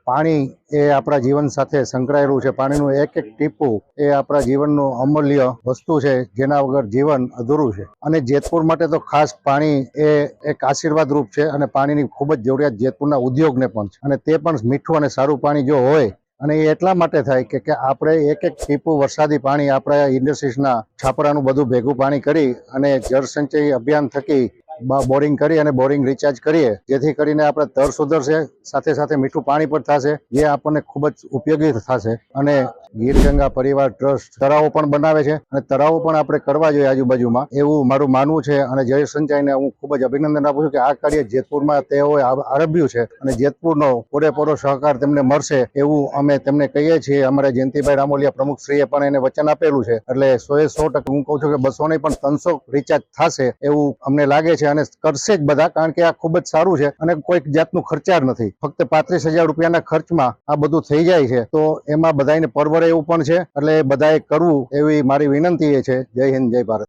પાણી એ આપણા જીવન સાથે સંકળાયેલું છે। પાણીનું એક એક ટીપું એ આપણા જીવનનું અમૂલ્ય વસ્તુ છે, જેના વગર જીવન અધૂરું છે। અને જેતપુર માટે તો ખાસ પાણી એ એક આશીર્વાદ રૂપ છે અને પાણીની ખૂબ જ જરૂરિયાત જેતપુરના ઉદ્યોગને પણ છે। અને તે પણ મીઠું અને સારું પાણી જો હોય, અને એ એટલા માટે થાય કે આપણે એક એક ટીપું વરસાદી પાણી આપણા ઇન્ડસ્ટ્રીઝના છાપરાનું બધું ભેગું પાણી કરી અને જળ સંચય અભિયાન થકી બોરિંગ કરી અને બોરિંગ રિચાર્જ કરીએ, જેથી કરીને આપણે તર સુધરશે, સાથે સાથે મીઠું પાણી પણ થશે, જે આપણને ખૂબ જ ઉપયોગી થશે। અને ગીર ગંગા પરિવાર ટ્રસ્ટ તળાવો પણ બનાવે છે અને તળાવો પણ આપણે કરવા જોઈએ આજુબાજુમાં, એવું મારું માનવું છે। અને જય સંચાઈને હું ખૂબ જ અભિનંદન આપું છું કે આ કાર્ય જેતપુરમાં તેઓએ આરંભ્યું છે અને જેતપુરનો પૂરેપૂરો સહકાર તેમને મળશે એવું અમે તેમને કહીએ છીએ। અમારે જયંતિભાઈ રામોલિયા પ્રમુખશ્રીએ પણ એને વચન આપેલું છે, એટલે 100% હું કહું છું કે 200 નહીં પણ 300 રિચાર્જ થશે એવું અમને લાગે છે અને કરશે જ બધા, કારણ કે આ ખૂબ જ સારું છે અને કોઈક જાતનું ખર્ચાળ નથી। ફક્ત 35,000 રૂપિયાના ખર્ચમાં આ બધું થઈ જાય છે, તો એમાં બધાને પરવડે એવું પણ છે, એટલે બધાએ કરવું એવી મારી વિનંતી એ છે। જય હિન્દ, જય ભારત।